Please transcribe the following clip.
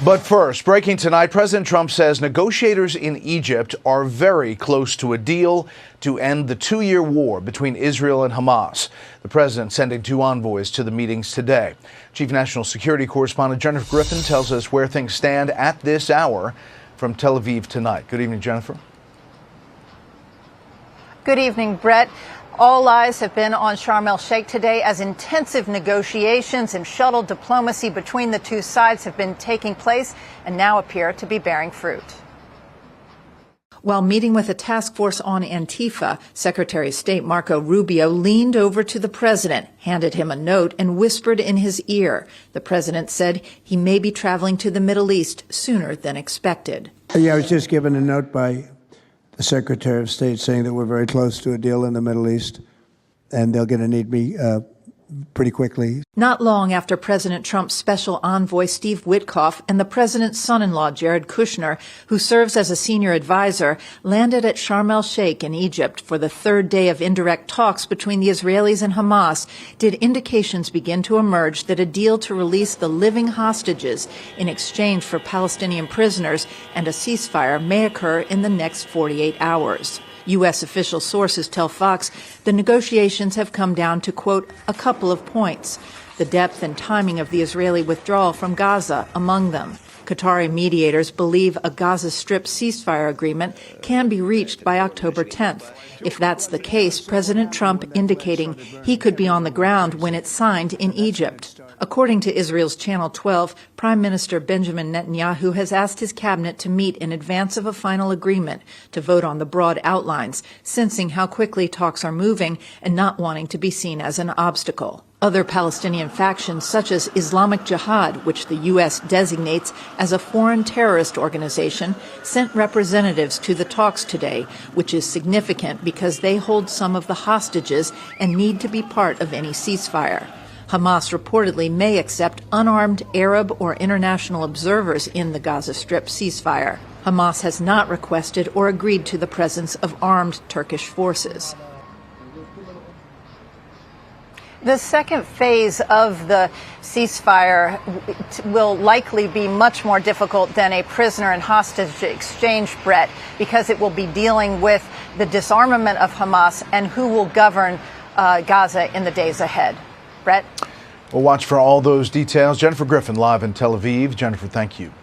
But first, breaking tonight, President Trump says negotiators in Egypt are very close to a deal to end the two-year war between Israel and Hamas. The president sending two envoys to the meetings today. Chief National Security Correspondent Jennifer Griffin tells us where things stand at this hour from Tel Aviv tonight. Good evening, Jennifer. Good evening, Brett. All eyes have been on Sharm el-Sheikh today as intensive negotiations and shuttle diplomacy between the two sides have been taking place and now appear to be bearing fruit. While meeting with a task force on Antifa, Secretary of State Marco Rubio leaned over to the president, handed him a note, and whispered in his ear. The president said he may be traveling to the Middle East sooner than expected. Yeah, I was just given a note by the Secretary of State saying that we're very close to a deal in the Middle East, and they're going to need me pretty quickly. Not long after President Trump's special envoy Steve Witkoff and the president's son-in-law Jared Kushner, who serves as a senior advisor, landed at Sharm el-Sheikh in Egypt for the third day of indirect talks between the Israelis and Hamas, did indications begin to emerge that a deal to release the living hostages in exchange for Palestinian prisoners and a ceasefire may occur in the next 48 hours. U.S. official sources tell Fox the negotiations have come down to, quote, a couple of points, the depth and timing of the Israeli withdrawal from Gaza among them. Qatari mediators believe a Gaza Strip ceasefire agreement can be reached by October 10th. If that's the case, President Trump indicating he could be on the ground when it's signed in Egypt. According to Israel's Channel 12, Prime Minister Benjamin Netanyahu has asked his cabinet to meet in advance of a final agreement to vote on the broad outlines, sensing how quickly talks are moving and not wanting to be seen as an obstacle. Other Palestinian factions, such as Islamic Jihad, which the U.S. designates as a foreign terrorist organization, sent representatives to the talks today, which is significant because they hold some of the hostages and need to be part of any ceasefire. Hamas reportedly may accept unarmed Arab or international observers in the Gaza Strip ceasefire. Hamas has not requested or agreed to the presence of armed Turkish forces. The second phase of the ceasefire will likely be much more difficult than a prisoner and hostage exchange, Brett, because it will be dealing with the disarmament of Hamas and who will govern Gaza in the days ahead. Brett? We'll watch for all those details. Jennifer Griffin live in Tel Aviv. Jennifer, thank you.